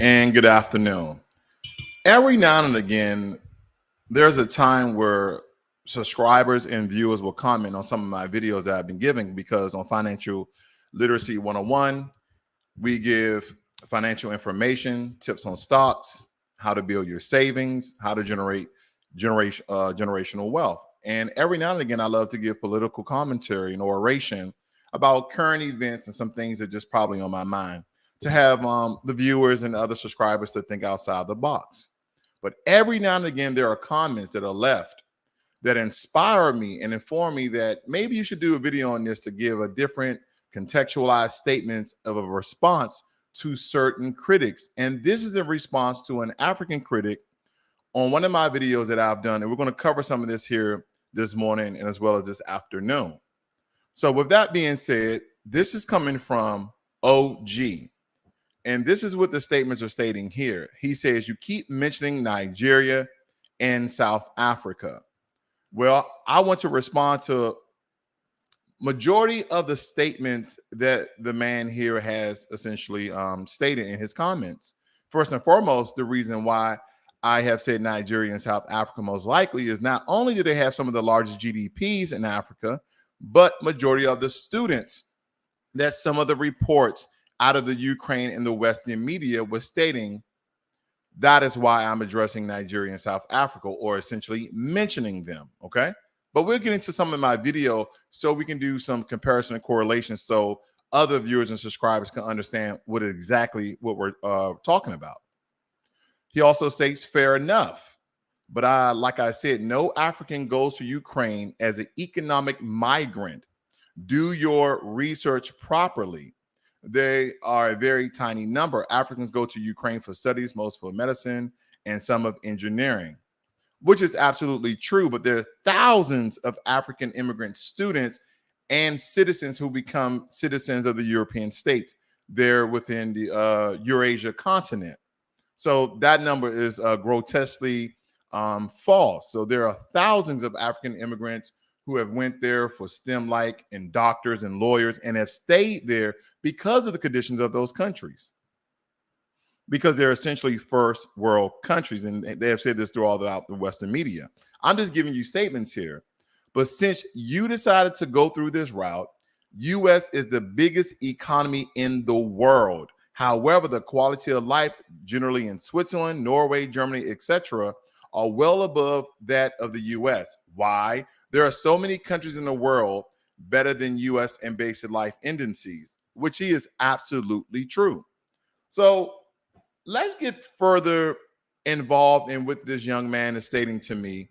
and good afternoon. Every now and again, there's a time where subscribers and viewers will comment on some of my videos that I've been giving because on Financial Literacy 101, we give financial information, tips on stocks, how to build your savings, how to generate generational wealth. And every now and again, I love to give political commentary and oration about current events and some things that just probably on my mind to have the viewers and other subscribers to think outside the box. But every now and again, there are comments that are left that inspire me and inform me that maybe you should do a video on this to give a different contextualized statement of a response to certain critics. And this is in response to an African critic on one of my videos that I've done. And we're going to cover some of this here this morning and as well as this afternoon. So with that being said, this is coming from OG. And this is what the statements are stating here. He says, you keep mentioning Nigeria and South Africa. Well, I want to respond to majority of the statements that the man here has essentially stated in his comments. First and foremost, the reason why I have said Nigeria and South Africa most likely is not only do they have some of the largest GDPs in Africa, but majority of the students that some of the reports out of the Ukraine and the Western media was stating that is why I'm addressing Nigeria and South Africa, or essentially mentioning them, okay? But we'll get into some of my video so we can do some comparison and correlation so other viewers and subscribers can understand what we're talking about. He also states, fair enough. But like I said, no African goes to Ukraine as an economic migrant. Do your research properly. They are a very tiny number. Africans go to Ukraine for studies, most for medicine and some of engineering, which is absolutely true. But there are thousands of African immigrant students and citizens who become citizens of the European states. They're within the Eurasia continent. So that number is grotesquely false. So there are thousands of African immigrants who have went there for STEM-like and doctors and lawyers and have stayed there because of the conditions of those countries, because they're essentially first world countries. And they have said this throughout the Western media. I'm just giving you statements here. But since you decided to go through this route, U.S. is the biggest economy in the world. However, the quality of life generally in Switzerland, Norway, Germany, etc., are well above that of the U.S. Why? There are so many countries in the world better than U.S. and basic life indices, which is absolutely true. So let's get further involved in what this young man is stating to me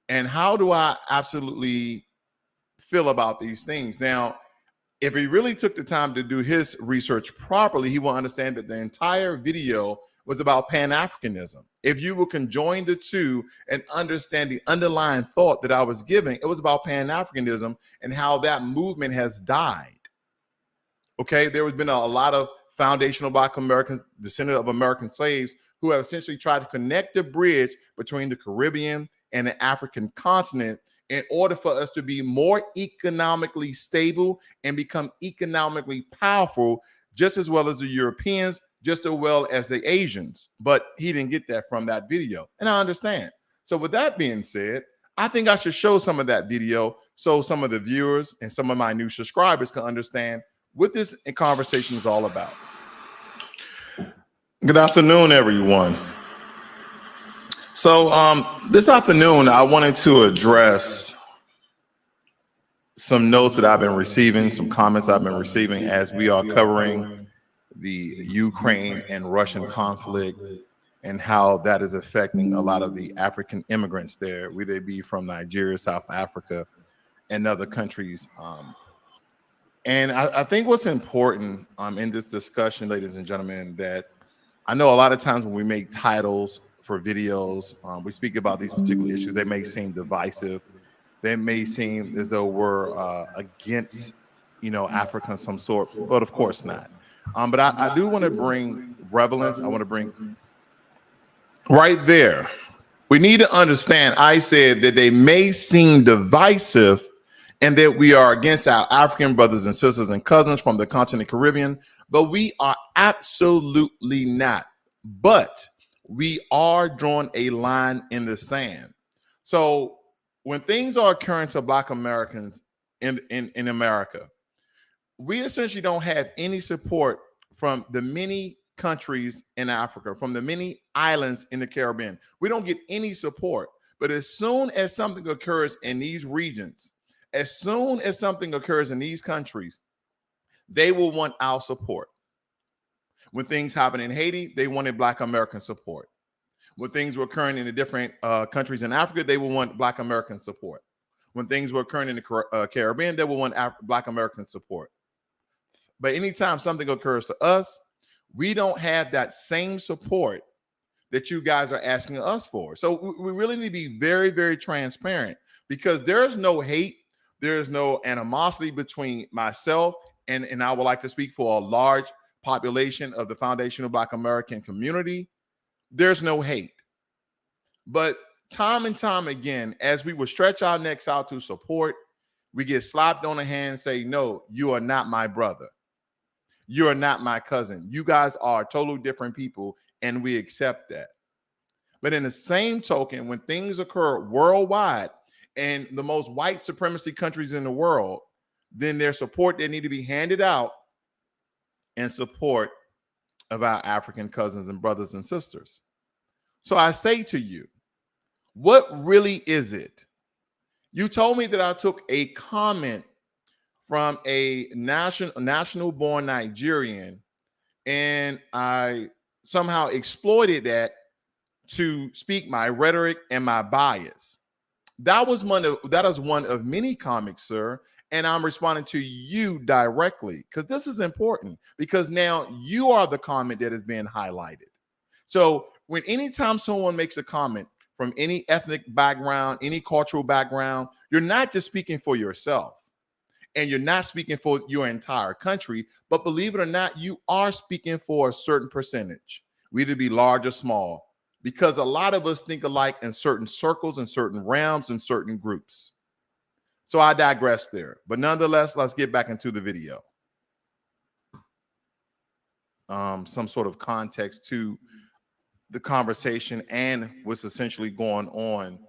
and how do I absolutely feel about these things. Now, if he really took the time to do his research properly, he will understand that the entire video was about Pan-Africanism. If you will conjoin the two and understand the underlying thought that I was giving, it was about Pan-Africanism and how that movement has died. Okay, there has been a lot of foundational Black Americans, descendants of American slaves, who have essentially tried to connect the bridge between the Caribbean and the African continent in order for us to be more economically stable and become economically powerful, just as well as the Europeans, just as well as the Asians. But he didn't get that from that video, and I understand. So with that being said, I think I should show some of that video so some of the viewers and some of my new subscribers can understand what this conversation is all about. Good afternoon, everyone. So this afternoon, I wanted to address some notes that I've been receiving, some comments I've been receiving as we are covering the Ukraine and Russian conflict and how that is affecting a lot of the African immigrants there, whether they be from Nigeria, South Africa, and other countries. And I think what's important in this discussion, ladies and gentlemen, that I know a lot of times when we make titles for videos, we speak about these particular issues, they may seem divisive. They may seem as though we're against, Africa of some sort, but of course not. But I do want to bring relevance. I want to bring right there. We need to understand, I said that they may seem divisive and that we are against our African brothers and sisters and cousins from the continent Caribbean, but we are absolutely not. but we are drawing a line in the sand. So when things are occurring to Black Americans in America, we essentially don't have any support from the many countries in Africa, from the many islands in the Caribbean. We don't get any support. But as soon as something occurs in these regions, as soon as something occurs in these countries, they will want our support. When things happen in Haiti, they wanted Black American support. When things were occurring in the different countries in Africa, they will want Black American support. When things were occurring in the Caribbean, they will want Black American support. But anytime something occurs to us, we don't have that same support that you guys are asking us for. So we really need to be very, very transparent, because there's no hate, there is no animosity between myself and I would like to speak for a large population of the foundational Black American community. There's no hate. But time and time again, as we would stretch our necks out to support, we get slapped on the hand and say, no, you are not my brother. You are not my cousin. You guys are totally different people, and we accept that. But in the same token, when things occur worldwide and the most white supremacy countries in the world, then there's support that need to be handed out in support of our African cousins and brothers and sisters. So I say to you, what really is it? You told me that I took a comment from a national born Nigerian, and I somehow exploited that to speak my rhetoric and my bias. That is one of many comments, sir. And I'm responding to you directly, because this is important, because now you are the comment that is being highlighted. So when anytime someone makes a comment from any ethnic background, any cultural background, you're not just speaking for yourself, and you're not speaking for your entire country, but believe it or not, you are speaking for a certain percentage, whether it be large or small, because a lot of us think alike in certain circles, in certain realms, in certain groups. So I digress there. But nonetheless, let's get back into the video. Some sort of context to the conversation and what's essentially going on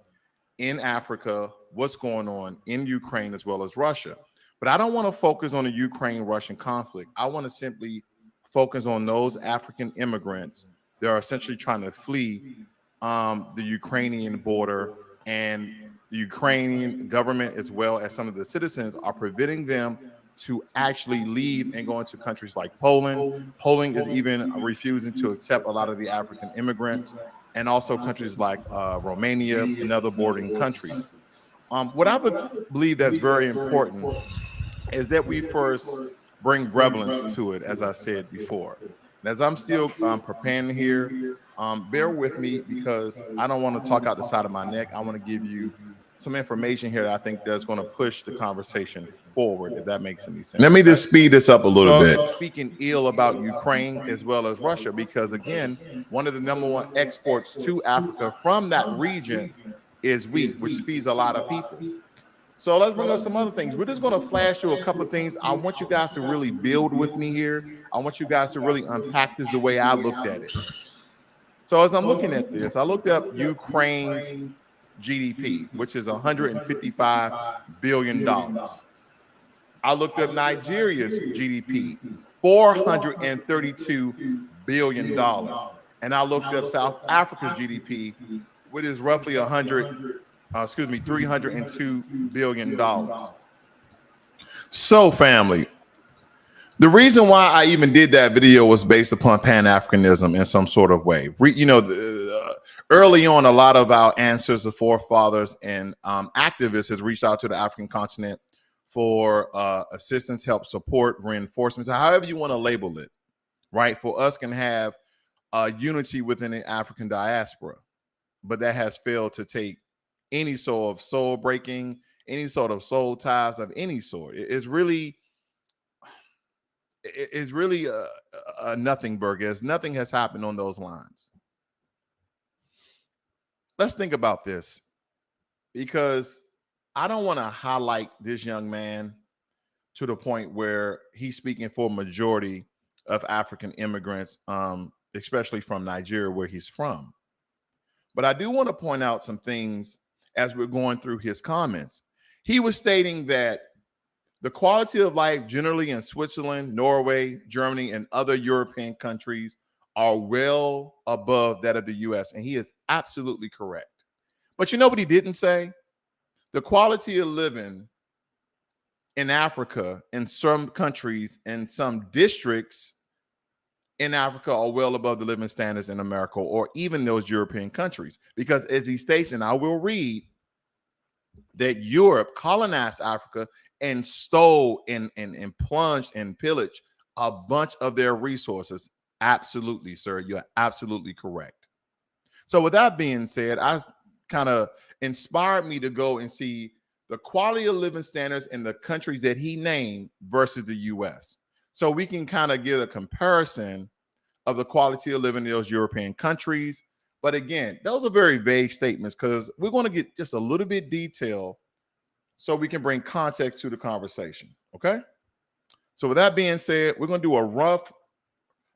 in Africa, what's going on in Ukraine as well as Russia. But I don't want to focus on the Ukraine-Russian conflict. I want to simply focus on those African immigrants that are essentially trying to flee the Ukrainian border, and the Ukrainian government, as well as some of the citizens, are preventing them to actually leave and go into countries like Poland. Poland is even refusing to accept a lot of the African immigrants, and also countries like Romania and other bordering countries. What I believe that's very important is that we first bring relevance to it, as I said before. And as I'm still preparing here, bear with me, because I don't want to talk out the side of my neck. I want to give you some information here that I think that's going to push the conversation forward, if that makes any sense. Let me just speed this up a little bit. Speaking ill about Ukraine as well as Russia, because again, one of the #1 exports to Africa from that region is wheat, which feeds a lot of people. So let's bring up some other things. We're just going to flash through a couple of things. I want you guys to really build with me here. I want you guys to really unpack this the way I looked at it. So as I'm looking at this, I looked up Ukraine's GDP, which is $155 billion. I looked up Nigeria's GDP, $432 billion. And I looked up South Africa's GDP, which is roughly $302 billion. So family, the reason why I even did that video was based upon Pan-Africanism in some sort of way. Early on, a lot of our ancestors, the forefathers, and activists has reached out to the African continent for assistance, help, support, reinforcements, however you want to label it, right? For us can have unity within the African diaspora, but that has failed to take any sort of soul breaking, any sort of soul ties of any sort. It's really a nothing burger. Nothing has happened on those lines. Let's think about this, because I don't want to highlight this young man to the point where he's speaking for a majority of African immigrants especially from Nigeria, where he's from. But I do want to point out some things as we're going through his comments. He was stating that the quality of life generally in Switzerland, Norway, Germany, and other European countries are well above that of the US. And he is absolutely correct. But you know what he didn't say? The quality of living in Africa, in some countries, in some districts in Africa are well above the living standards in America or even those European countries. Because as he states, and I will read, that Europe colonized Africa and stole and plunged and pillaged a bunch of their resources. Absolutely, sir. You're absolutely correct. So with that being said, I kind of inspired me to go and see the quality of living standards in the countries that he named versus the US. So we can kind of get a comparison of the quality of living in those European countries. But again, those are very vague statements because we're going to get just a little bit detail so we can bring context to the conversation. Okay. So with that being said, we're going to do a rough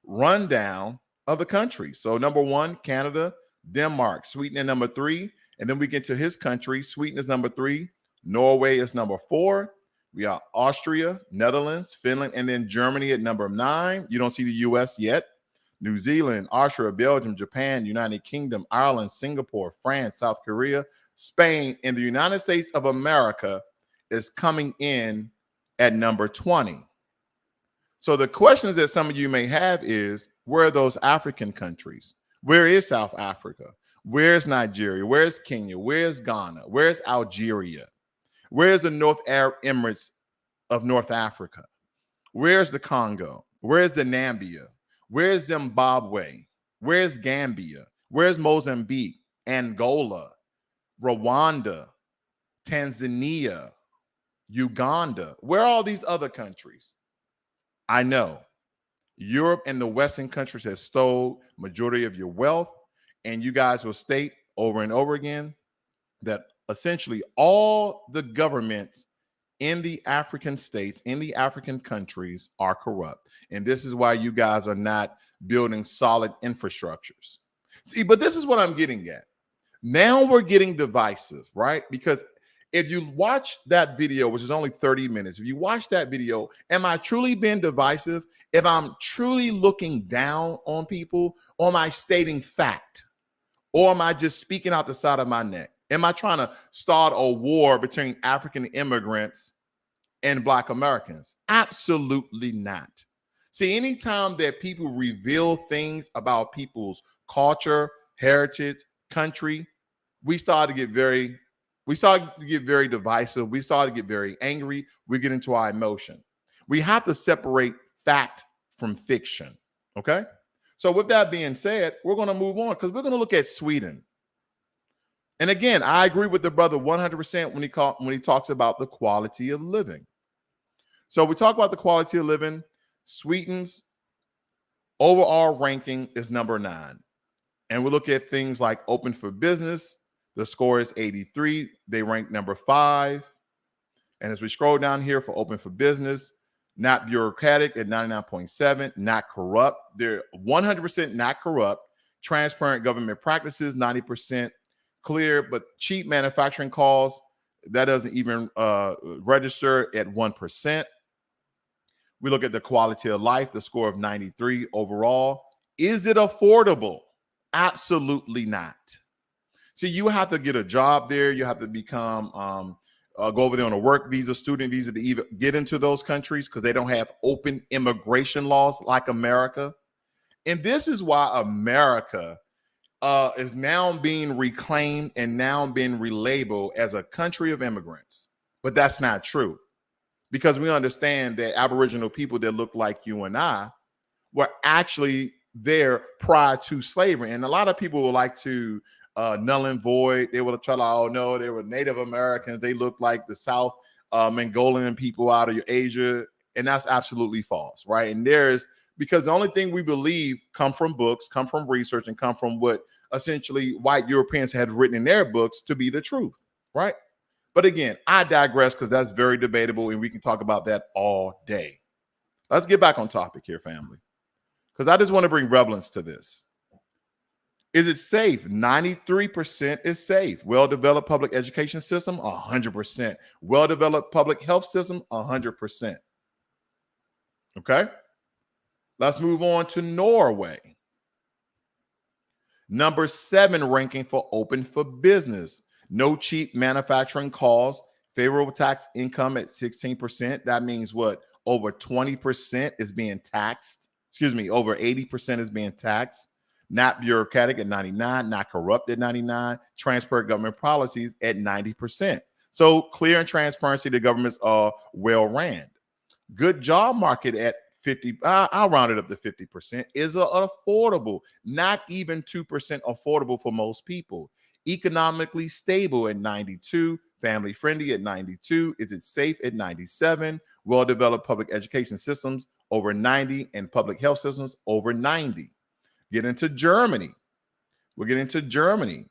rundown of the countries. So number one, Canada, Denmark, Sweden at number 3. And then we get to his country. Sweden is number 3. Norway is number 4. We are Austria, Netherlands, Finland, and then Germany at number 9. You don't see the US yet. New Zealand, Austria, Belgium, Japan, United Kingdom, Ireland, Singapore, France, South Korea, Spain, and the United States of America is coming in at number 20. So the questions that some of you may have is, where are those African countries? Where is South Africa? Where's Nigeria? Where's Kenya? Where's Ghana? Where's Algeria? Where's the North Arab Emirates of North Africa? Where's the Congo? Where's the Namibia? Where's Zimbabwe? Where's Gambia? Where's Mozambique, Angola, Rwanda, Tanzania, Uganda? Where are all these other countries? I know Europe and the Western countries have stole majority of your wealth, and you guys will state over and over again that essentially all the governments in the African states, in the African countries are corrupt. And this is why you guys are not building solid infrastructures. See, but this is what I'm getting at. Now we're getting divisive, right? Because if you watch that video, which is only 30 minutes, if you watch that video, am I truly being divisive? If I'm truly looking down on people, or am I stating fact? Or am I just speaking out the side of my neck? Am I trying to start a war between African immigrants and Black Americans? Absolutely not. See, anytime that people reveal things about people's culture, heritage, country, we start to get very divisive. We start to get very angry. We get into our emotion. We have to separate fact from fiction. Okay. So with that being said, we're going to move on because we're going to look at Sweden. And again, I agree with the brother 100% when he talks about the quality of living. So we talk about the quality of living. Sweden's overall ranking is number 9. And we look at things like open for business. The score is 83. They rank number 5. And as we scroll down here for open for business, not bureaucratic at 99.7, not corrupt. They're 100% not corrupt. Transparent government practices, 90%. Clear, but cheap manufacturing costs, that doesn't even register at 1%. We look at the quality of life, the score of 93 overall. Is it affordable? Absolutely not. See, you have to get a job there. You have to become, go over there on a work visa, student visa to even get into those countries because they don't have open immigration laws like America. And this is why America is now being reclaimed and now being relabeled as a country of immigrants. But that's not true, because we understand that Aboriginal people that look like you and I were actually there prior to slavery. And a lot of people would like to null and void. They would try to, oh no, they were Native Americans. They look like the South Mongolian people out of Asia. And that's absolutely false, right? And because the only thing we believe come from books, come from research, and come from what essentially white Europeans had written in their books to be the truth, right? But again, I digress because that's very debatable and we can talk about that all day. Let's get back on topic here, family. because I just want to bring relevance to this. Is it safe? 93% is safe. Well-developed public education system, 100%. Well-developed public health system, 100%. Okay? Let's move on to Norway. Number 7 ranking for open for business. No cheap manufacturing costs. Favorable tax income at 16%. That means what? Over 20% is being taxed. Excuse me, over 80% is being taxed. Not bureaucratic at 99, not corrupt at 99, transparent government policies at 90%. So clear and transparency, the governments are well ran. Good job market at 50, I'll round it up to 50%, is affordable, not even 2% affordable for most people. Economically stable at 92, family friendly at 92. Is it safe at 97? Well-developed public education systems over 90 and public health systems over 90. Get into Germany. We'll get into Germany.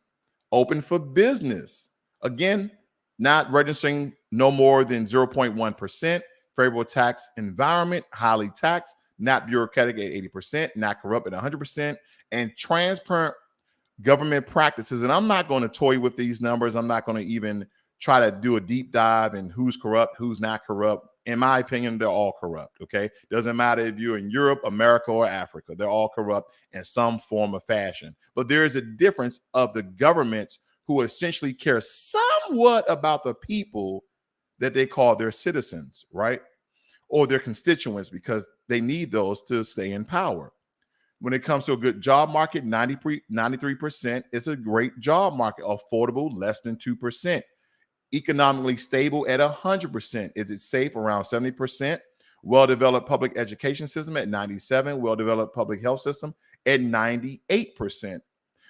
Open for business. Again, not registering no more than 0.1%. Favorable tax environment, highly taxed, not bureaucratic at 80%, not corrupt at 100%, and transparent government practices. And I'm not going to toy with these numbers. I'm not going to even try to do a deep dive in who's corrupt, who's not corrupt. In my opinion, they're all corrupt, okay? Doesn't matter if you're in Europe, America, or Africa. They're all corrupt in some form or fashion. But there is a difference of the governments who essentially care somewhat about the people that they call their citizens, right? Or their constituents, because they need those to stay in power. When it comes to a good job market, 93% is a great job market. Affordable, less than 2%. Economically stable at 100%. Is it safe? Around 70%. Well-developed public education system at 97. Well-developed public health system at 98%.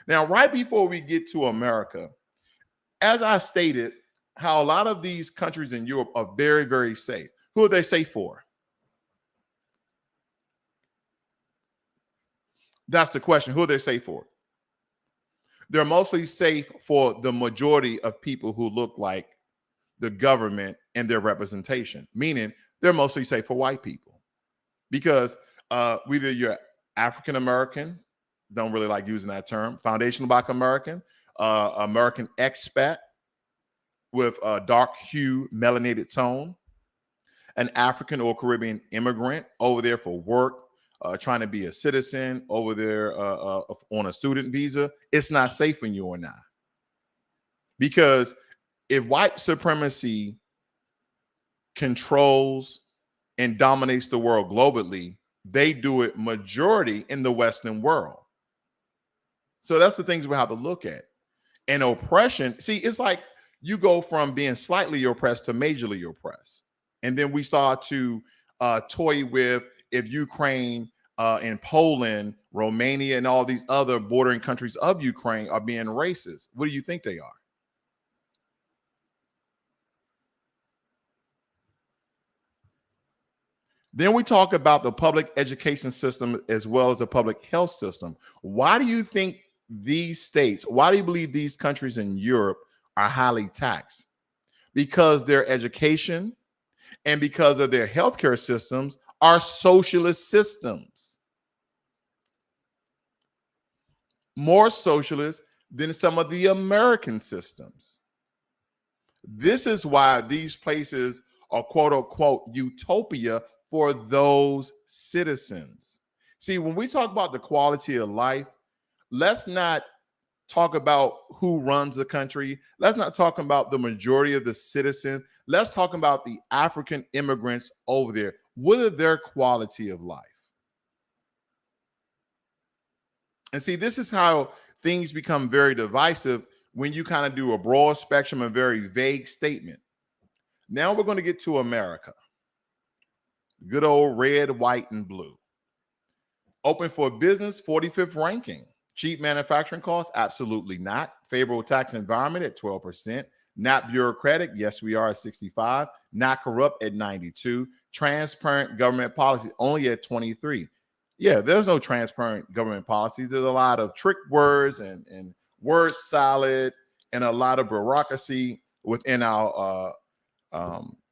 Now, right before we get to America, as I stated, how a lot of these countries in Europe are very, very safe. Who are they safe for? That's the question. Who are they safe for? They're mostly safe for the majority of people who look like the government and their representation, meaning they're mostly safe for white people. Because whether you're African American, don't really like using that term, foundational Black American, American expat with a dark hue, melanated tone, an African or Caribbean immigrant over there for work, trying to be a citizen over there on a student visa, it's not safe for you or not. Because if white supremacy controls and dominates the world globally, they do it majority in the Western world. So that's the things we have to look at. And oppression, see, it's like you go from being slightly oppressed to majorly oppressed. And then we start to toy with if Ukraine and Poland, Romania, and all these other bordering countries of Ukraine are being racist. What do you think they are? Then we talk about the public education system as well as the public health system. Why do you think these states, why do you believe these countries in Europe are highly taxed? Because their education and because of their healthcare systems are socialist systems. More socialist than some of the American systems. This is why these places are quote unquote utopia for those citizens. See, when we talk about the quality of life, let's not talk about who runs the country. Let's not talk about the majority of the citizens. Let's talk about the African immigrants over there. What are their quality of life? And see, this is how things become very divisive when you kind of do a broad spectrum and very vague statement. Now we're going to get to America. Good old red, white, and blue. Open for business, 45th ranking. Cheap manufacturing costs? Absolutely not. Favorable tax environment at 12%. Not bureaucratic? Yes, we are at 65. Not corrupt at 92. Transparent government policy only at 23. Yeah, there's no transparent government policies. There's a lot of trick words and word salad and a lot of bureaucracy within our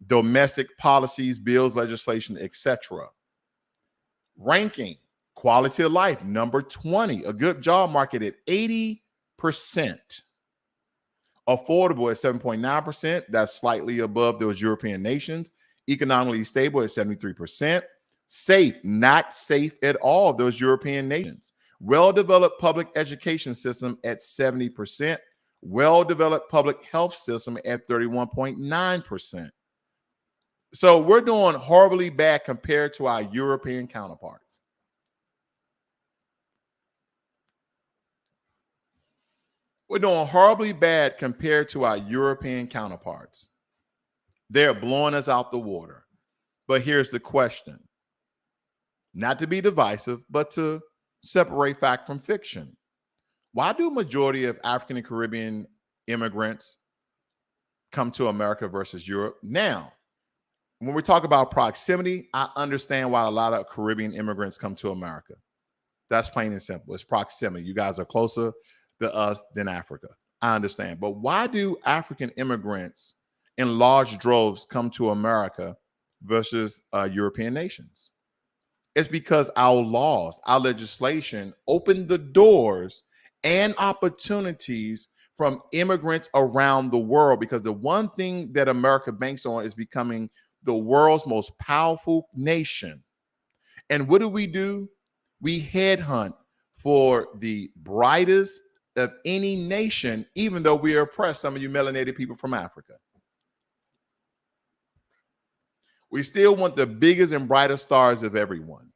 domestic policies, bills, legislation, etc. Ranking, Quality of life, number 20. A good job market at 80%. Affordable at 7.9%. That's slightly above those European nations. Economically stable at 73%. Safe, not safe at all, those European nations. Well-developed public education system at 70%. Well-developed public health system at 31.9%. So we're doing horribly bad compared to our European counterparts. We're doing horribly bad compared to our European counterparts. They're blowing us out the water. But here's the question. Not to be divisive, but to separate fact from fiction. Why do majority of African and Caribbean immigrants come to America versus Europe? Now, when we talk about proximity, I understand why a lot of Caribbean immigrants come to America. That's plain and simple. It's proximity. You guys are closer to us than Africa. I understand. But why do African immigrants in large droves come to America versus European nations? It's because our laws, our legislation open the doors and opportunities from immigrants around the world, because the one thing that America banks on is becoming the world's most powerful nation. And what do? We headhunt for the brightest of any nation, even though we oppress some of you melanated people from Africa. We still want the biggest and brightest stars of everyone.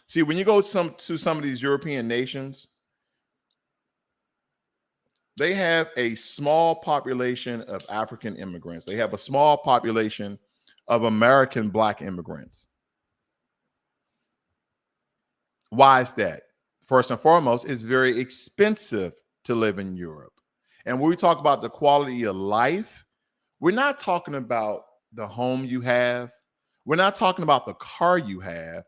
See, when you go to some of these European nations, they have a small population of African immigrants. They have a small population of American Black immigrants. Why is that? First and foremost, it's very expensive to live in Europe. And when we talk about the quality of life, we're not talking about the home you have. We're not talking about the car you have.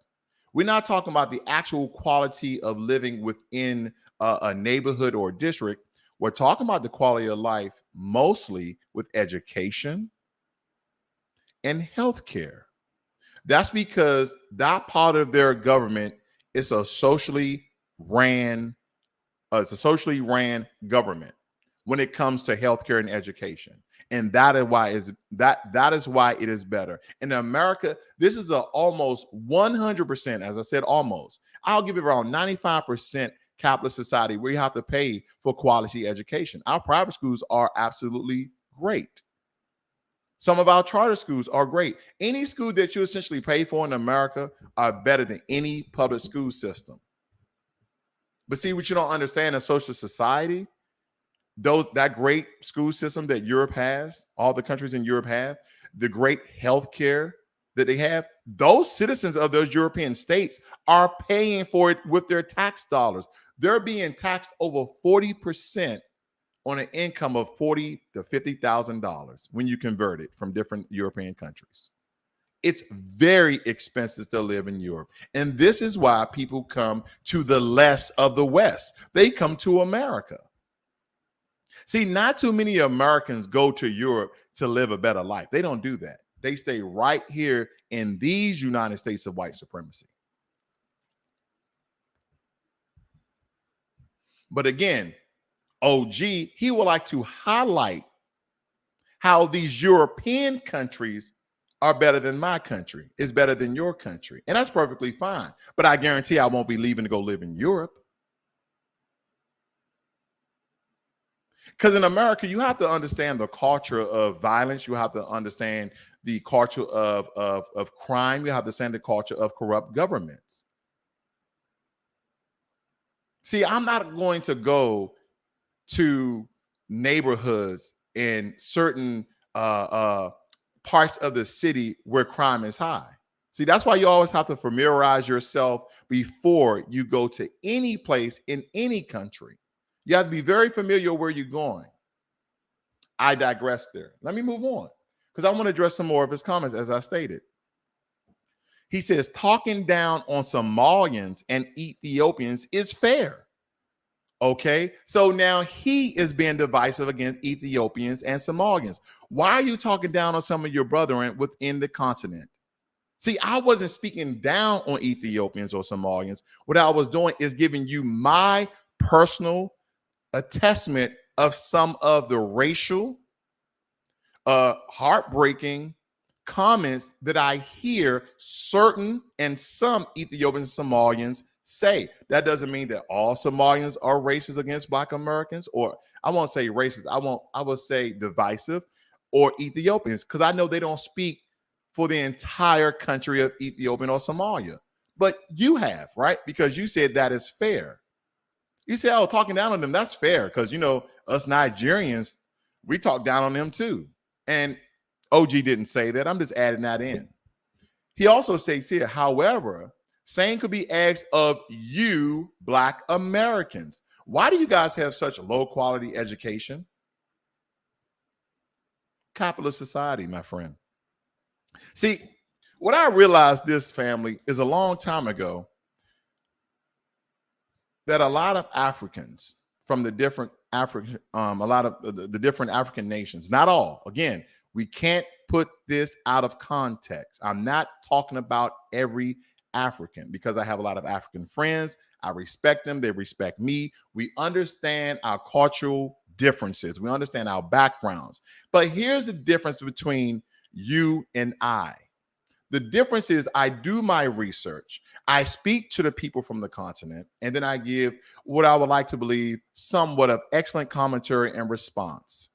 We're not talking about the actual quality of living within a neighborhood or district. We're talking about the quality of life mostly with education and healthcare. That's because that part of their government is a socially ran government when it comes to healthcare and education. And that is why it is better. In America, this is a almost 100%, as I said, almost. I'll give it around 95% capitalist society where you have to pay for quality education. Our private schools are absolutely great. Some of our charter schools are great. Any school that you essentially pay for in America are better than any public school system. But see, what you don't understand in social society, that great school system that Europe has, all the countries in Europe have, the great healthcare that they have, those citizens of those European states are paying for it with their tax dollars. They're being taxed over 40% on an income of $40,000 to $50,000 when you convert it from different European countries. It's very expensive to live in Europe. And this is why people come to the less of the West. They come to America. See, not too many Americans go to Europe to live a better life. They don't do that. They stay right here in these United States of white supremacy. But again, OG, he would like to highlight how these European countries are better than my country, is better than your country. And that's perfectly fine. But I guarantee I won't be leaving to go live in Europe. Because in America, you have to understand the culture of violence. You have to understand the culture of crime. You have to understand the culture of corrupt governments. See, I'm not going to go to neighborhoods in certain parts of the city where crime is high. See, that's why you always have to familiarize yourself before you go to any place in any country. You have to be very familiar where you're going. I digress there. Let me move on because I want to address some more of his comments as I stated. He says, talking down on Somalians and Ethiopians is fair. Okay, so now he is being divisive against Ethiopians and Somalians. Why are you talking down on some of your brethren within the continent? See, I wasn't speaking down on Ethiopians or Somalians. What I was doing is giving you my personal attestment of some of the racial, heartbreaking comments that I hear certain and some Ethiopians and Somalians say. That doesn't mean that all Somalians are racist against Black Americans, or I won't say racist. I will say divisive, or Ethiopians, because I know they don't speak for the entire country of Ethiopia or Somalia. But you have, right? Because you said that is fair. You say, oh, talking down on them, that's fair, because us Nigerians, we talk down on them too. And OG didn't say that. I'm just adding that in. He also says here, however, same could be asked of you, Black Americans. Why do you guys have such low quality education? Capitalist society, my friend. See, what I realized, this family, is a long time ago, that a lot of Africans from the different African, a lot of the different African nations, not all, again, we can't put this out of context. I'm not talking about every African, because I have a lot of African friends. I respect them. They respect me. We understand our cultural differences. We understand our backgrounds. But here's the difference between you and I. The difference is I do my research. I speak to the people from the continent, and then I give what I would like to believe somewhat of excellent commentary and response.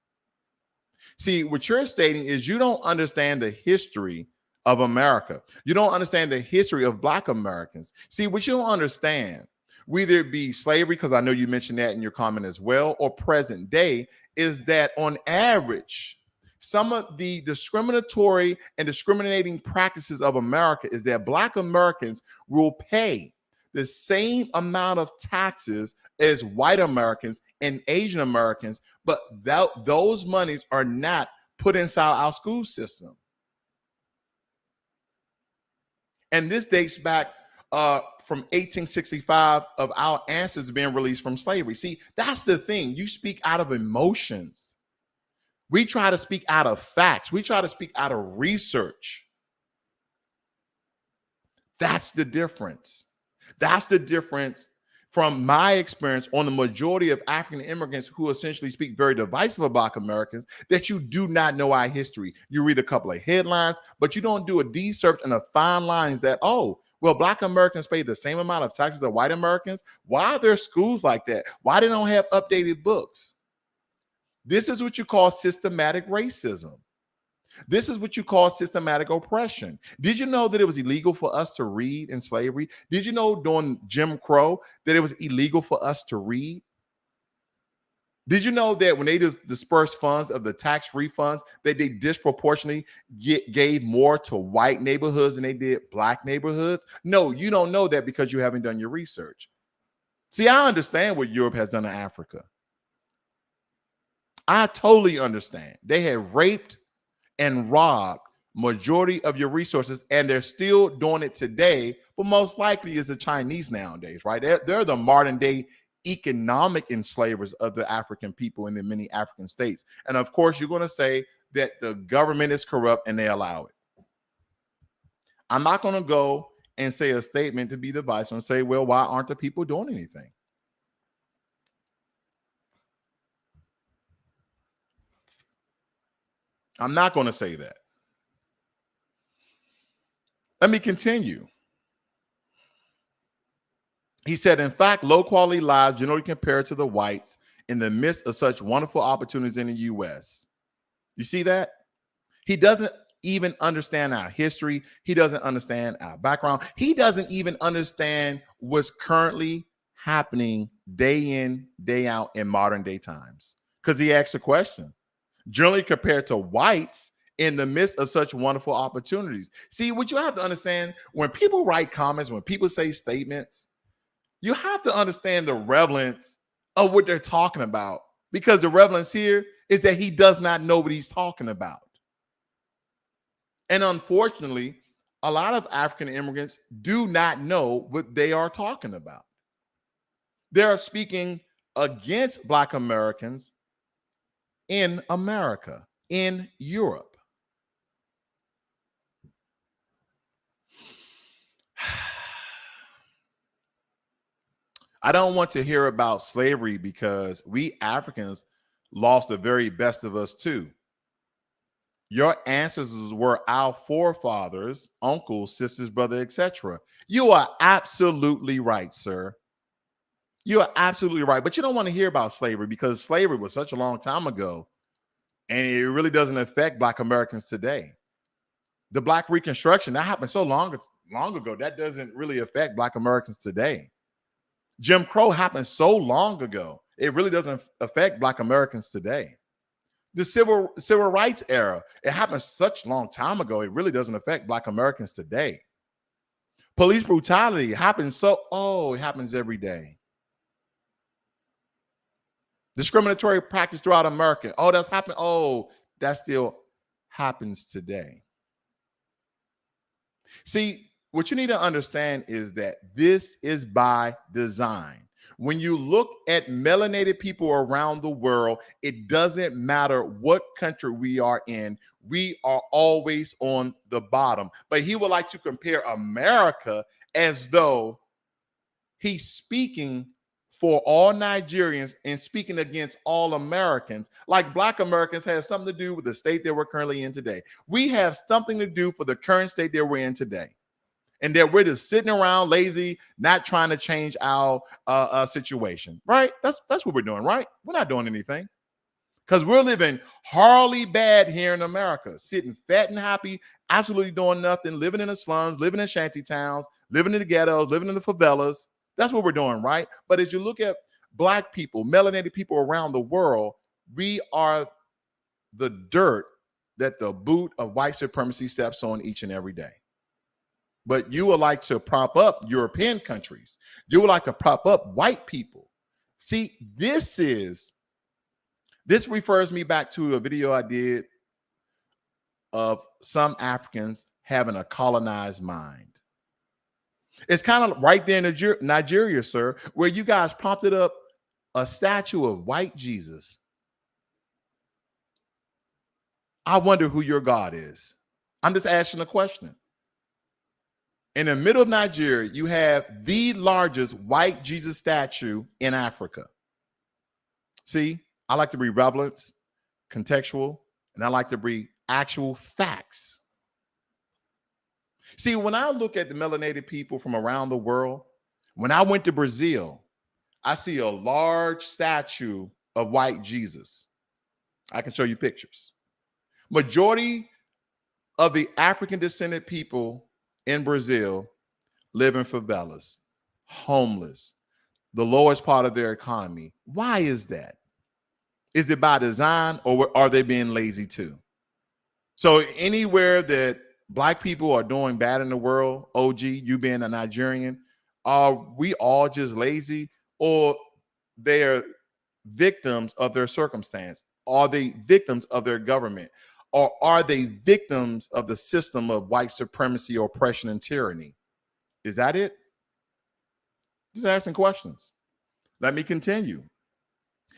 See, what you're stating is you don't understand the history of America. You don't understand the history of Black Americans. See, what you don't understand, whether it be slavery, because I know you mentioned that in your comment as well, or present day, is that on average, some of the discriminatory and discriminating practices of America is that Black Americans will pay the same amount of taxes as white Americans and Asian Americans, but those monies are not put inside our school system. And this dates back from 1865, of our ancestors being released from slavery. See, that's the thing. You speak out of emotions. We try to speak out of facts. We try to speak out of research. That's the difference. That's the difference from my experience on the majority of African immigrants who essentially speak very divisive about Americans, that you do not know our history. You read a couple of headlines, but you don't do a deep search and a fine lines that, oh, well, Black Americans pay the same amount of taxes as white Americans. Why are there schools like that? Why they don't have updated books? This is what you call systematic racism. This is what you call systematic oppression. Did you know that it was illegal for us to read in slavery? Did you know during Jim Crow that it was illegal for us to read? Did you know that when they dispersed funds of the tax refunds, that they disproportionately gave more to white neighborhoods than they did Black neighborhoods? No, you don't know that because you haven't done your research. See, I understand what Europe has done to Africa. I totally understand. They have raped and robbed majority of your resources, and they're still doing it today, but most likely is the Chinese nowadays, right? They're the modern day economic enslavers of the African people in the many African states. And of course, you're going to say that the government is corrupt and they allow it. I'm not going to go and say a statement to be divisive and say, well, why aren't the people doing anything? I'm not going to say that. Let me continue. He said, in fact, low quality lives generally compared to the whites in the midst of such wonderful opportunities in the US. You see that? He doesn't even understand our history. He doesn't understand our background. He doesn't even understand what's currently happening day in, day out in modern day times. Because he asked a question. Generally compared to whites in the midst of such wonderful opportunities. See, what you have to understand, when people write comments, when people say statements, you have to understand the relevance of what they're talking about, because the relevance here is that he does not know what he's talking about. And unfortunately, a lot of African immigrants do not know what they are talking about. They're speaking against Black Americans in America, in Europe. I don't want to hear about slavery because we Africans lost the very best of us too. Your ancestors were our forefathers, uncles, sisters, brother, etc. You are absolutely right, sir. You are absolutely right. But you don't want to hear about slavery because slavery was such a long time ago and it really doesn't affect Black Americans today. The Black Reconstruction, that happened so long ago, that doesn't really affect Black Americans today. Jim Crow happened so long ago, it really doesn't affect Black Americans today. The civil rights era, it happened such a long time ago, it really doesn't affect Black Americans today. Police brutality happens it happens every day. Discriminatory practice throughout America, that's happened, that still happens today. See, what you need to understand is that this is by design. When you look at melanated people around the world, it doesn't matter what country we are in, we are always on the bottom. But he would like to compare America as though he's speaking for all Nigerians and speaking against all Americans, like Black Americans has something to do with the state that we're currently in today. We have something to do for the current state that we're in today. And that we're just sitting around lazy, not trying to change our situation, right? That's what we're doing, right? We're not doing anything because we're living horribly bad here in America, sitting fat and happy, absolutely doing nothing, living in the slums, living in shanty towns, living in the ghettos, living in the favelas. That's what we're doing, right? But as you look at Black people, melanated people around the world, we are the dirt that the boot of white supremacy steps on each and every day. But you would like to prop up European countries. You would like to prop up white people. See, this refers me back to a video I did of some Africans having a colonized mind. It's kind of right there in Nigeria, sir, where you guys propped up a statue of white Jesus. I wonder who your God is. I'm just asking a question. In the middle of Nigeria, you have the largest white Jesus statue in Africa. See, I like to be relevant, contextual, and I like to bring actual facts. See, when I look at the melanated people from around the world, when I went to Brazil, I see a large statue of white Jesus. I can show you pictures. Majority of the African descended people in Brazil live in favelas, homeless, the lowest part of their economy. Why is that? Is it by design or are they being lazy too? So anywhere that Black people are doing bad in the world, OG, you being a Nigerian, are we all just lazy or they're victims of their circumstance? Are they victims of their government? Or are they victims of the system of white supremacy, oppression, and tyranny? Is that it? Just asking questions. Let me continue.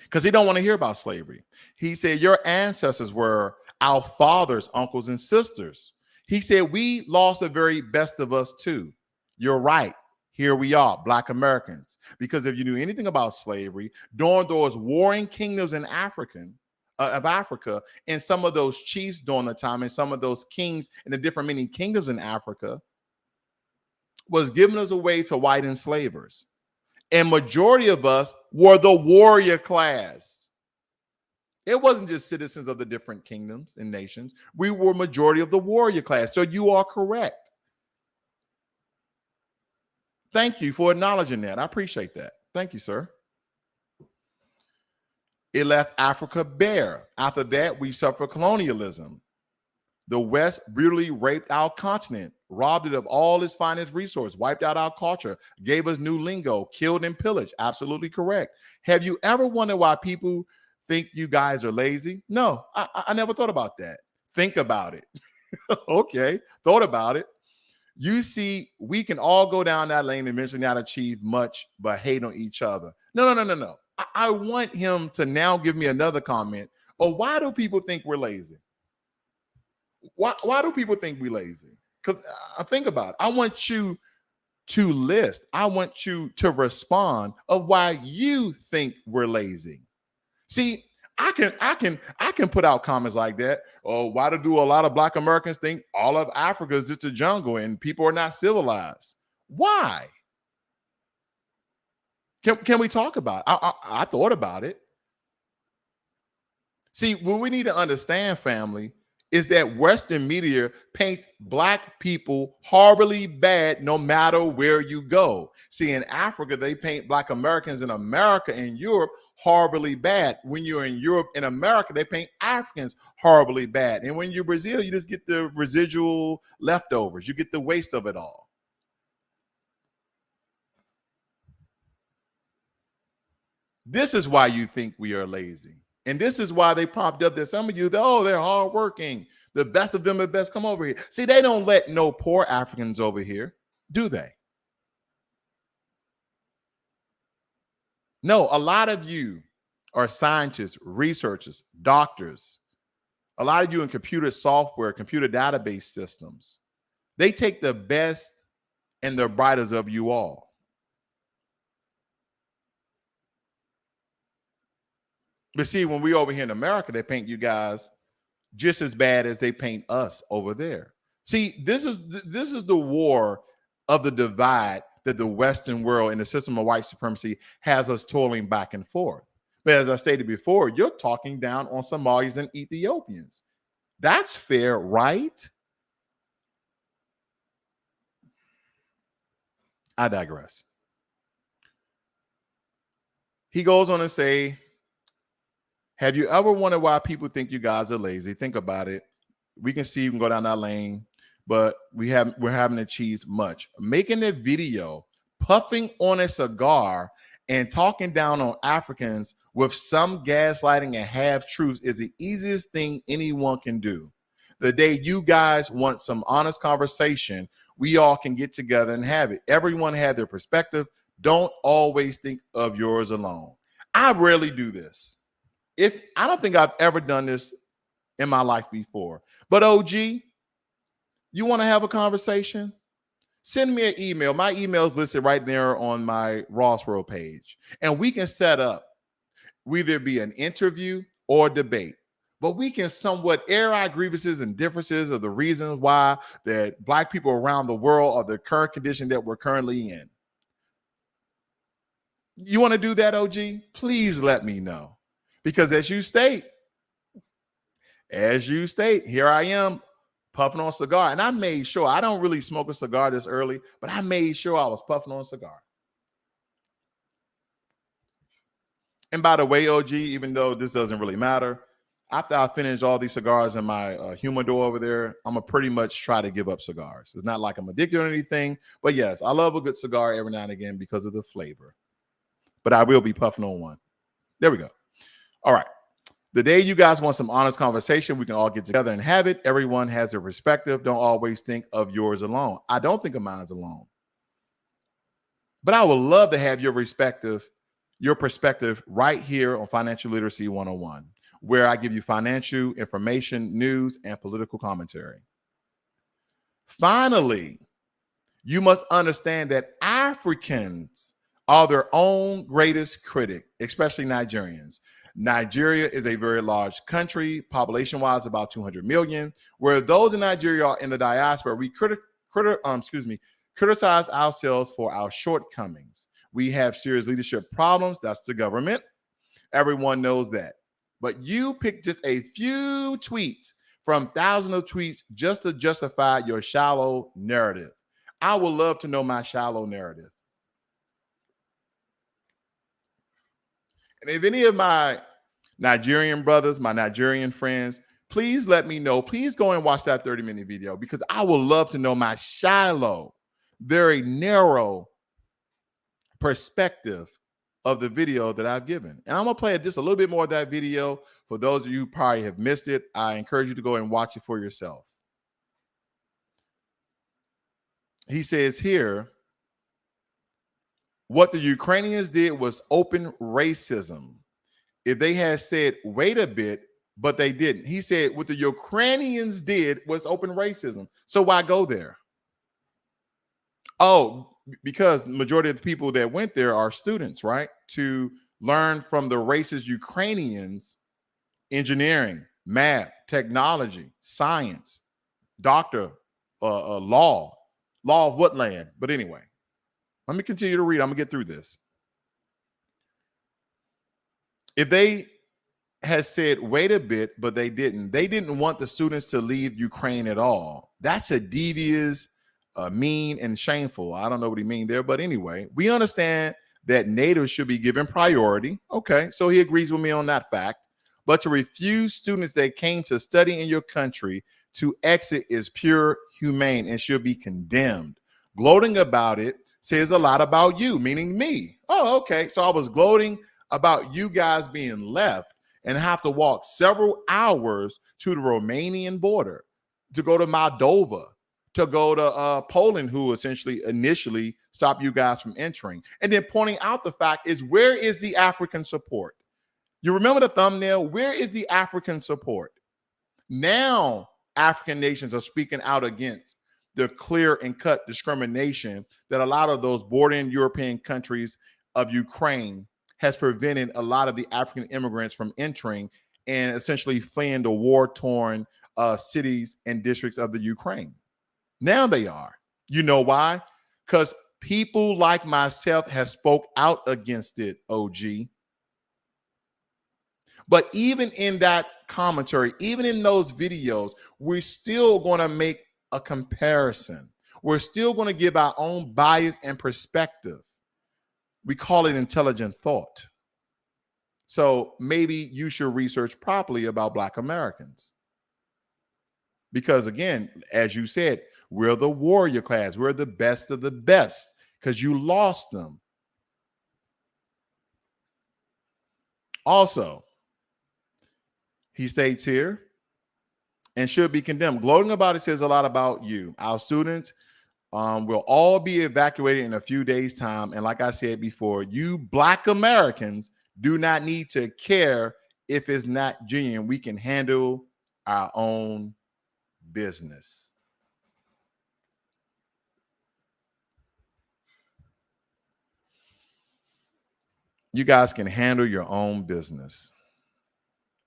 Because he don't want to hear about slavery. He said, your ancestors were our fathers, uncles, and sisters. He said, we lost the very best of us too. You're right. Here we are, Black Americans. Because if you knew anything about slavery, during those warring kingdoms in Africa, and some of those chiefs during the time, and some of those kings in the different many kingdoms in Africa, was giving us away to white enslavers. And majority of us were the warrior class. It wasn't just citizens of the different kingdoms and nations. We were majority of the warrior class. So you are correct. Thank you for acknowledging that. I appreciate that. Thank you, sir. It left Africa bare. After that, we suffered colonialism. The West brutally raped our continent, robbed it of all its finest resources, wiped out our culture, gave us new lingo, killed and pillaged. Absolutely correct. Have you ever wondered why people think you guys are lazy? No, I never thought about that. Think about it. Okay, thought about it. You see, we can all go down that lane and eventually not achieve much, but hate on each other. No. I want him to now give me another comment. Or why do people think we're lazy? Why do people think we're lazy? Because I think about it. I want you to list. I want you to respond of why you think we're lazy. See, I can put out comments like that. Oh, why do a lot of Black Americans think all of Africa is just a jungle and people are not civilized? Why? Can we talk about it? I thought about it. See, what we need to understand, family, is that Western media paints Black people horribly bad no matter where you go. See, in Africa, they paint Black Americans in America and Europe horribly bad. When you're in Europe and America, they paint Africans horribly bad. And when you're Brazil, you just get the residual leftovers. You get the waste of it all. This is why you think we are lazy. And this is why they propped up that some of you, oh, they're hardworking. The best of them are best. Come over here. See, they don't let no poor Africans over here, do they? No, a lot of you are scientists, researchers, doctors. A lot of you in computer software, computer database systems. They take the best and the brightest of you all. But see, when we over here in America, they paint you guys just as bad as they paint us over there. See, this is the war of the divide that the Western world and the system of white supremacy has us toiling back and forth. But as I stated before, you're talking down on Somalis and Ethiopians. That's fair, right? I digress. He goes on to say, have you ever wondered why people think you guys are lazy? Think about it. We can see you can go down that lane, but we're having achieved much. Making a video, puffing on a cigar, and talking down on Africans with some gaslighting and half truths is the easiest thing anyone can do. The day you guys want some honest conversation, we all can get together and have it. Everyone had their perspective. Don't always think of yours alone. I rarely do this. I don't think I've ever done this in my life before. But OG, you want to have a conversation? Send me an email. My email is listed right there on my Ross World page. And we can set up either be an interview or debate. But we can somewhat air our grievances and differences of the reasons why that Black people around the world are the current condition that we're currently in. You want to do that, OG? Please let me know. Because as you state, here I am puffing on a cigar. And I made sure, I don't really smoke a cigar this early, but I made sure I was puffing on a cigar. And by the way, OG, even though this doesn't really matter, after I finish all these cigars in my humidor over there, I'm going to pretty much try to give up cigars. It's not like I'm addicted or anything, but yes, I love a good cigar every now and again because of the flavor. But I will be puffing on one. There we go. All right. The day you guys want some honest conversation, we can all get together and have it. Everyone has their perspective. Don't always think of yours alone. I don't think of mine alone. But I would love to have your perspective right here on Financial Literacy 101, where I give you financial information, news, and political commentary. Finally, you must understand that Africans are their own greatest critic, especially Nigerians. Nigeria is a very large country, population-wise about 200 million, where those in Nigeria are in the diaspora. We criticize ourselves for our shortcomings. We have serious leadership problems. That's the government. Everyone knows that. But you pick just a few tweets from thousands of tweets just to justify your shallow narrative. I would love to know my shallow narrative. And if any of my Nigerian brothers, my Nigerian friends, please let me know. Please go and watch that 30-minute video because I would love to know my shallow, very narrow perspective of the video that I've given. And I'm going to play just a little bit more of that video. For those of you who probably have missed it, I encourage you to go and watch it for yourself. He says here, What the Ukrainians did was open racism. If they had said, wait a bit, but they didn't. He said, what the Ukrainians did was open racism. So why go there? Oh, because the majority of the people that went there are students, right? To learn from the racist Ukrainians engineering, math, technology, science, doctor, law of what land? But anyway, let me continue to read. I'm gonna get through this. If they had said, wait a bit, but they didn't want the students to leave Ukraine at all. That's a devious, mean, and shameful. I don't know what he mean there, but anyway, we understand that natives should be given priority. Okay, so he agrees with me on that fact. But to refuse students that came to study in your country to exit is pure humane and should be condemned. Gloating about it says a lot about you, meaning me. Oh, okay. So I was gloating about you guys being left and have to walk several hours to the Romanian border, to go to Moldova, to go to Poland, who essentially initially stopped you guys from entering. And then pointing out the fact is, where is the African support? You remember the thumbnail? Where is the African support? Now, African nations are speaking out against the clear and cut discrimination that a lot of those bordering European countries of Ukraine has prevented a lot of the African immigrants from entering and essentially fleeing the war-torn cities and districts of the Ukraine. Now they are. You know why? Because people like myself have spoke out against it, OG. But even in that commentary, even in those videos, we're still going to make a comparison. We're still going to give our own bias and perspective. We call it intelligent thought. So maybe you should research properly about Black Americans. Because again, as you said, we're the warrior class. We're the best of the best because you lost them. Also, he states here, and should be condemned. Gloating about it says a lot about you. Our students will all be evacuated in a few days' time. And like I said before, you Black Americans do not need to care if it's not genuine. We can handle our own business. You guys can handle your own business.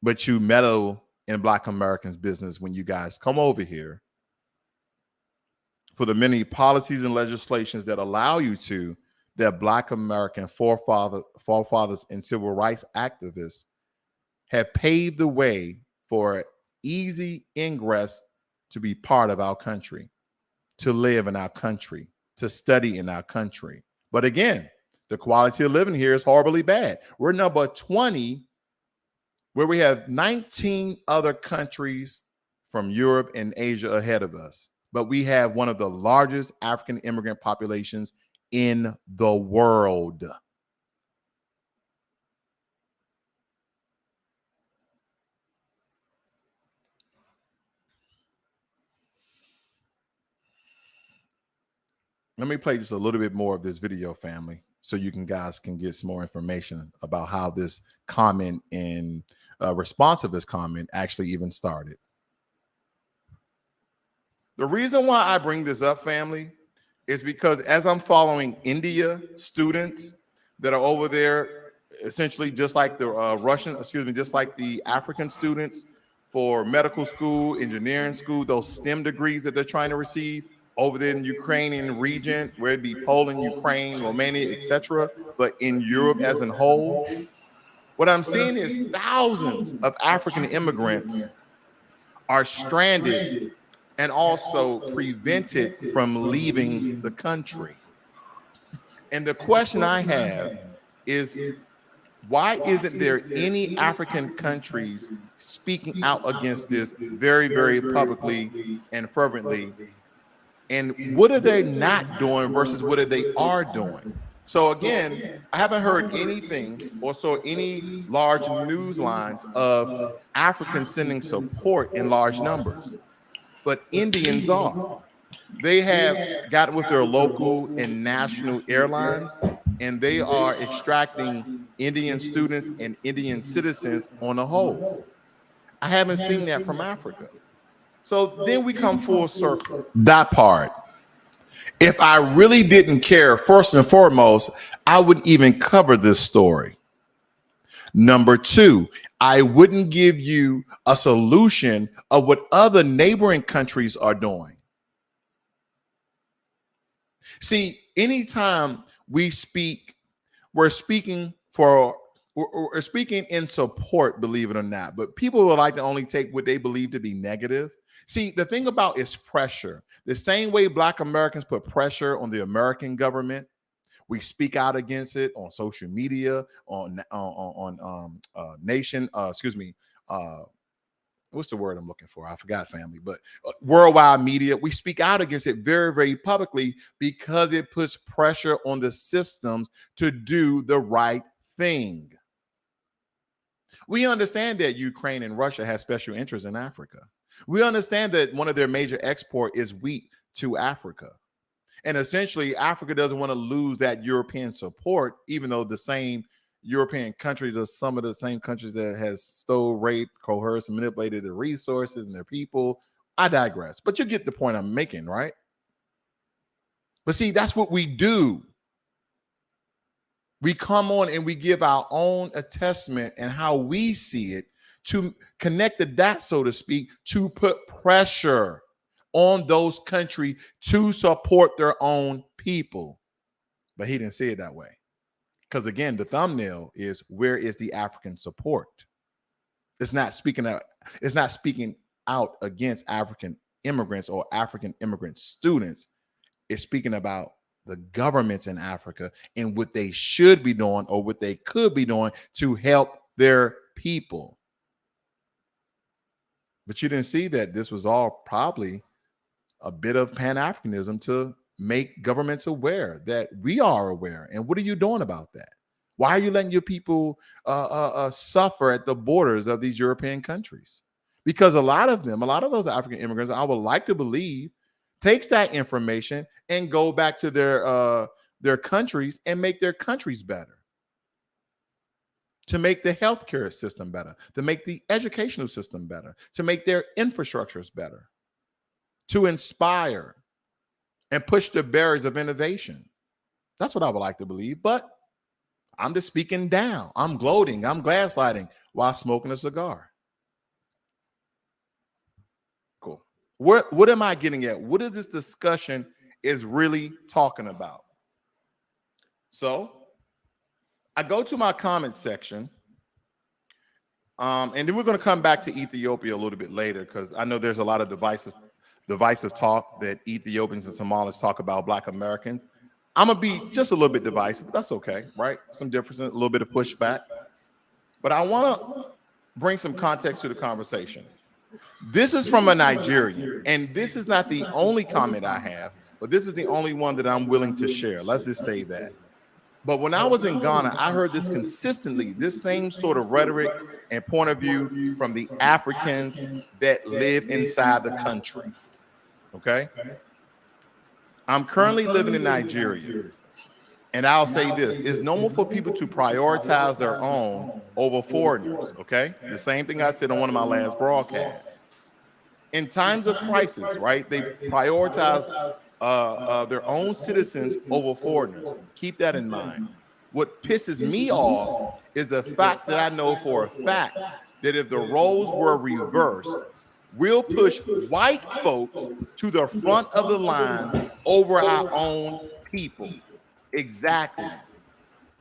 But you meddle in Black Americans' business when you guys come over here for the many policies and legislations that allow you to, that Black American forefathers and civil rights activists have paved the way for easy ingress to be part of our country, to live in our country, to study in our country. But again, the quality of living here is horribly bad. We're number 20, where we have 19 other countries from Europe and Asia ahead of us. But we have one of the largest African immigrant populations in the world. Let me play just a little bit more of this video, family, so you guys can get some more information about how this comment and response of this comment actually even started. The reason why I bring this up, family, is because as I'm following India students that are over there, essentially just like the just like the African students for medical school, engineering school, those STEM degrees that they're trying to receive over there in the Ukrainian region, where it be Poland, Ukraine, Romania, etc., but in Europe as a whole, what I'm seeing is thousands of African immigrants are stranded and also prevented from leaving the country. And the question I have is, why isn't there any African countries speaking out against this very, very publicly and fervently? And what are they not doing versus what are they are doing? So again, I haven't heard anything or saw any large news lines of Africans sending support in large numbers, but Indians are. They have got with their local and national airlines and they are extracting Indian students and Indian citizens on the whole. I haven't seen that from Africa. So then we come full circle. That part. If I really didn't care, first and foremost, I wouldn't even cover this story. Number two, I wouldn't give you a solution of what other neighboring countries are doing. See, anytime we speak, we're speaking in support, believe it or not. But people would like to only take what they believe to be negative. See, the thing about is pressure. The same way Black Americans put pressure on the American government, we speak out against it on social media, on nation. What's the word I'm looking for? I forgot, family. But worldwide media, we speak out against it very, very publicly because it puts pressure on the systems to do the right thing. We understand that Ukraine and Russia have special interests in Africa. We understand that one of their major export is wheat to Africa. And essentially, Africa doesn't want to lose that European support, even though the same European countries are some of the same countries that has stole, raped, coerced, and manipulated their resources and their people. I digress. But you get the point I'm making, right? But see, that's what we do. We come on and we give our own assessment and how we see it to connect the dots, so to speak, to put pressure on those countries to support their own people. But he didn't say it that way. Because again, the thumbnail is, where is the African support? It's not speaking out against African immigrants or African immigrant students. It's speaking about the governments in Africa and what they should be doing or what they could be doing to help their people. But you didn't see that this was all probably a bit of Pan-Africanism to make governments aware that we are aware. And what are you doing about that? Why are you letting your people suffer at the borders of these European countries? Because a lot of those African immigrants, I would like to believe, takes that information and go back to their countries and make their countries better, to make the healthcare system better, to make the educational system better, to make their infrastructures better, to inspire and push the barriers of innovation. That's what I would like to believe. But I'm just speaking down. I'm gloating. I'm gaslighting while smoking a cigar. Cool. What am I getting at? What is this discussion is really talking about? So I go to my comments section. And then we're going to come back to Ethiopia a little bit later, because I know there's a lot of divisive talk that Ethiopians and Somalis talk about Black Americans. I'm going to be just a little bit divisive, but that's okay, right? Some differences, a little bit of pushback. But I want to bring some context to the conversation. This is from a Nigerian, and this is not the only comment I have, but this is the only one that I'm willing to share. Let's just say that. But when I was in Ghana, I heard this consistently, this same sort of rhetoric and point of view from the Africans that live inside the country. Okay? I'm currently living in Nigeria, and I'll say this: it's normal for people to prioritize their own over foreigners. Okay? The same thing I said on one of my last broadcasts. In times of crisis, right, they prioritize their own citizens over foreigners. Keep that in mind. What pisses me off is the fact that I know for a fact that if the roles were reversed, we'll push white folks to the front of the line over our own people. Exactly.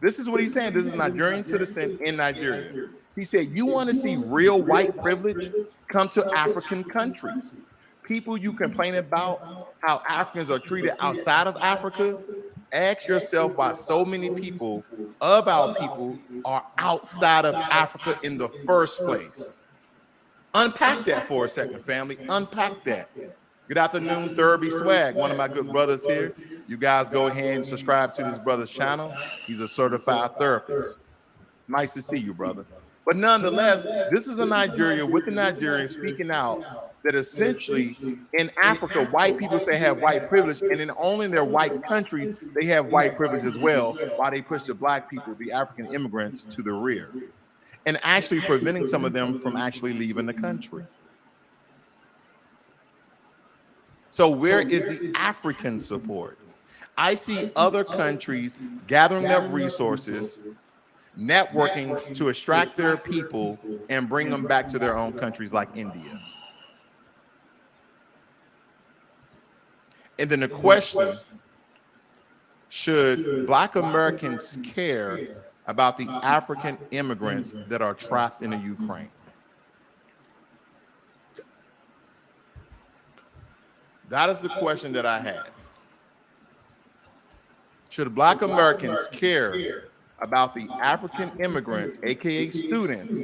This is what he's saying. This is a Nigerian citizen in Nigeria. He said, you want to see real white privilege? Come to African countries. People you complain about how Africans are treated outside of Africa, ask yourself why so many people of our people are outside of Africa in the first place. Unpack that for a second, family. Unpack that. Good afternoon, Thurby Swag, one of my good brothers here. You guys go ahead and subscribe to this brother's channel. He's a certified therapist. Nice to see you, brother. But nonetheless, this is a Nigeria with a Nigerian speaking out that essentially in Africa, white people say have white privilege, and in only in their white countries, they have white privilege as well, while they push the black people, the African immigrants, to the rear, and actually preventing some of them from actually leaving the country. So where is the African support? I see other countries gathering up resources, networking to extract their people and bring them back to their own countries like India. And then the question, should Black Americans care about the African immigrants that are trapped in the Ukraine? That is the question that I have. Should Black Americans care about the African immigrants, aka students,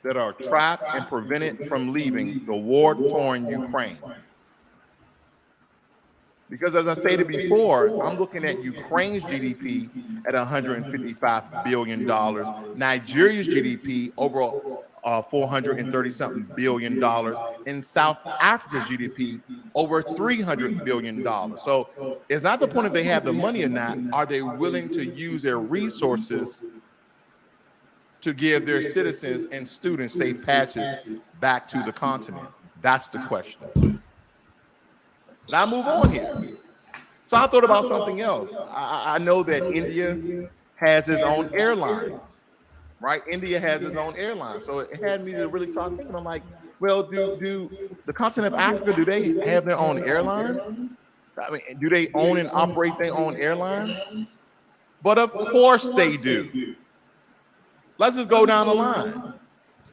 that are trapped and prevented from leaving the war-torn Ukraine? Because as I stated before, I'm looking at Ukraine's GDP at $155 billion, Nigeria's GDP over 430-something billion dollars, and South Africa's GDP over $300 billion. So it's not the point if they have the money or not. Are they willing to use their resources to give their citizens and students safe passage back to the continent? That's the question. Now move on here. So I thought about something else. I know that India has its own airlines, right? India has its own airlines. So it had me to really start thinking. I'm like, well, do the continent of Africa, do they have their own airlines? I mean, do they own and operate their own airlines? But of course they do. Let's just go down the line.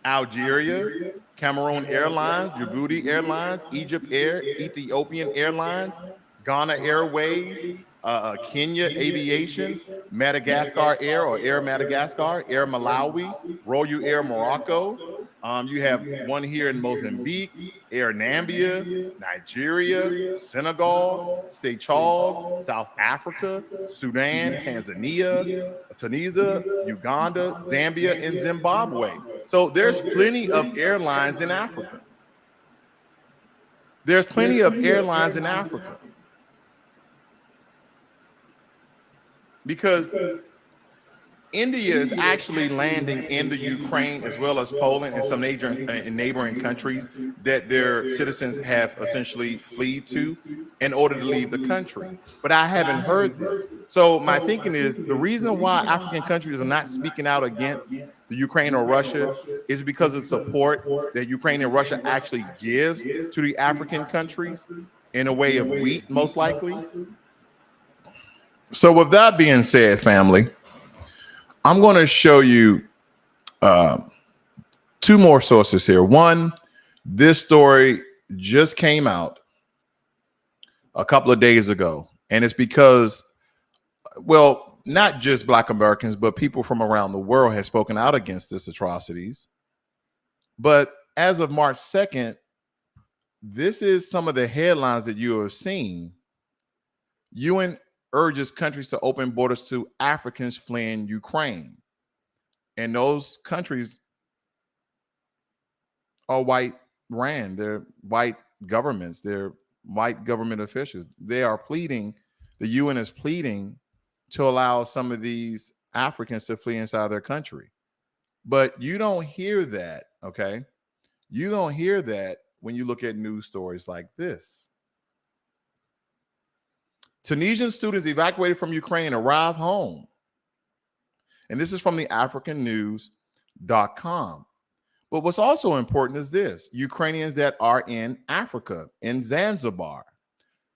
Algeria, Cameroon Airlines, Djibouti Airlines, Egypt Air, Ethiopian Airlines, Ghana Airways, Kenya Aviation, Madagascar Air or Air Madagascar, Air Malawi, Royal Air Morocco. You have one here in Mozambique, Air Nambia, Nigeria, Senegal, Seychelles, South Africa, Sudan, Tanzania, Tunisia, Uganda, Zambia, and Zimbabwe. So there's plenty of airlines in Africa. There's plenty of airlines in Africa. Because India is actually landing in the Ukraine as well as Poland and some major neighboring countries that their citizens have essentially fled to in order to leave the country. But I haven't heard this. So my thinking is the reason why African countries are not speaking out against the Ukraine or Russia is because of support that Ukraine and Russia actually gives to the African countries in a way of wheat, most likely. So with that being said, family, I'm going to show you two more sources here. One, this story just came out a couple of days ago, and it's because, well, not just Black Americans, but people from around the world have spoken out against this atrocities. But as of March 2nd, this is some of the headlines that you have seen. UN urges countries to open borders to Africans fleeing Ukraine. And those countries are white ran. They're white governments. They're white government officials. They are pleading, the UN is pleading to allow some of these Africans to flee inside their country. But you don't hear that, okay? You don't hear that when you look at news stories like this. Tunisian students evacuated from Ukraine arrive home. And this is from the africannews.com. But what's also important is this: Ukrainians that are in Africa, in Zanzibar.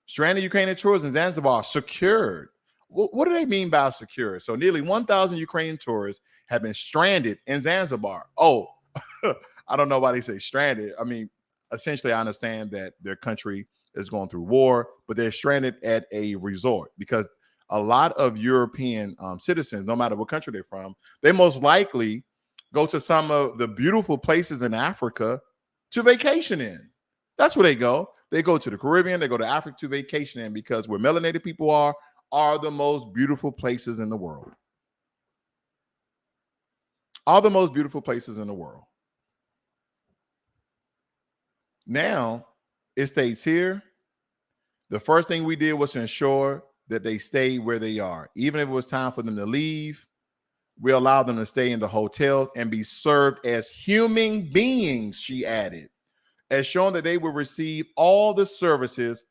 Stranded Ukrainian tourists in Zanzibar secured. What do they mean by secured? So nearly 1,000 Ukrainian tourists have been stranded in Zanzibar. Oh, I don't know why they say stranded. I mean, essentially, I understand that their country is going through war, but they're stranded at a resort because a lot of European citizens, no matter what country they're from, they most likely go to some of the beautiful places in Africa to vacation in. That's where they go. They go to the Caribbean, they go to Africa to vacation in, because where melanated people are the most beautiful places in the world. Are the most beautiful places in the world. Now, It states here, the first thing we did was to ensure that they stayed where they are. Even if it was time for them to leave, we allowed them to stay in the hotels and be served as human beings, she added, as shown that they will receive all the services,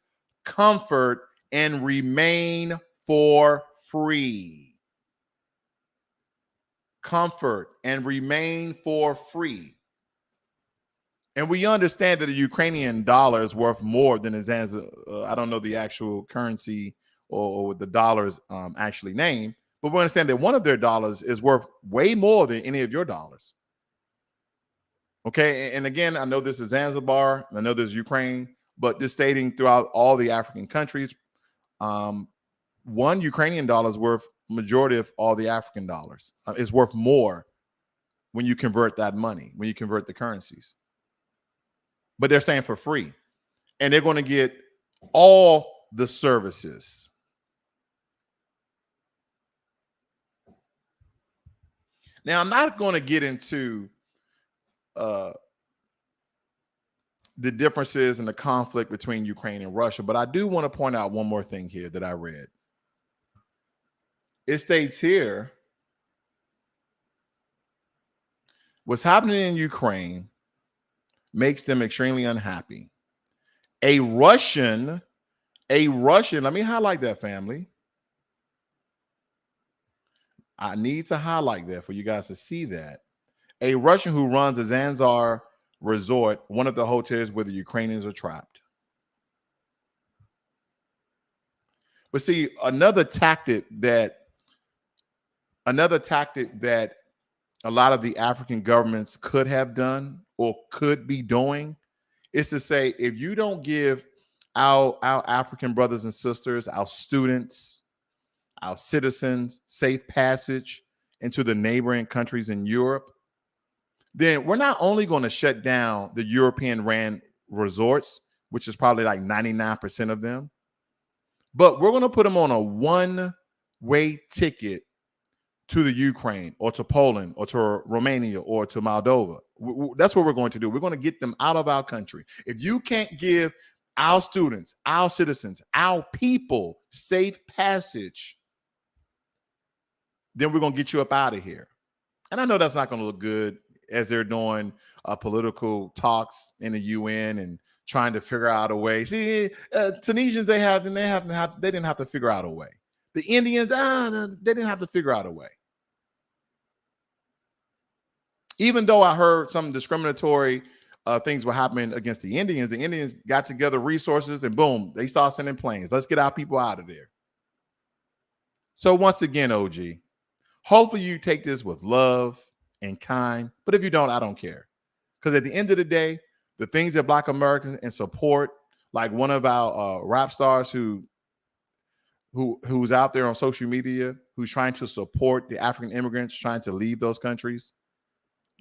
comfort, and remain for free. Comfort and remain for free. And we understand that the Ukrainian dollar is worth more than the Zanzibar. I don't know the actual currency or the dollars actually named, but we understand that one of their dollars is worth way more than any of your dollars. Okay, and again, I know this is Zanzibar, I know this is Ukraine, but this stating throughout all the African countries, one Ukrainian dollar is worth majority of all the African dollars. It's worth more when you convert that money, when you convert the currencies. But they're saying for free, and they're going to get all the services. Now, I'm not going to get into the differences and the conflict between Ukraine and Russia, but I do want to point out one more thing here that I read. It states here, what's happening in Ukraine makes them extremely unhappy. A Russian, let me highlight that, family. I need to highlight that for you guys to see that. A Russian who runs a Zanzibar resort, one of the hotels where the Ukrainians are trapped. But see, another tactic that a lot of the African governments could have done or could be doing is to say, if you don't give our African brothers and sisters, our students, our citizens safe passage into the neighboring countries in Europe, then we're not only going to shut down the European ran resorts, which is probably like 99% of them, but we're going to put them on a one-way ticket to the Ukraine or to Poland or to Romania or to Moldova. That's what we're going to do. We're going to get them out of our country. If you can't give our students, our citizens, our people safe passage, then we're going to get you up out of here. And I know that's not going to look good as they're doing political talks in the UN and trying to figure out a way. See, Tunisians, they didn't have to figure out a way. The Indians, they didn't have to figure out a way. Even though I heard some discriminatory things were happening against the Indians got together resources and boom, they start sending planes. Let's get our people out of there. So once again, OG, hopefully you take this with love and kind, but if you don't, I don't care. Because at the end of the day, the things that Black Americans and support, like one of our rap stars who's out there on social media, who's trying to support the African immigrants trying to leave those countries,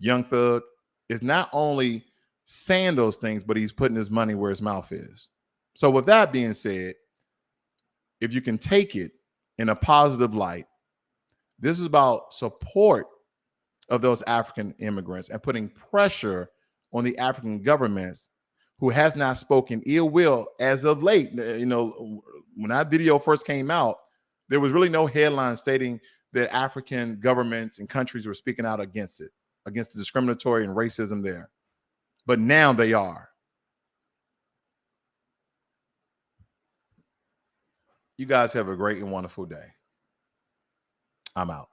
Young Thug, is not only saying those things, but he's putting his money where his mouth is. So with that being said, if you can take it in a positive light, this is about support of those African immigrants and putting pressure on the African governments who has not spoken ill will as of late. You know, when that video first came out, there was really no headline stating that African governments and countries were speaking out against it, against the discriminatory and racism there. But now they are. You guys have a great and wonderful day. I'm out.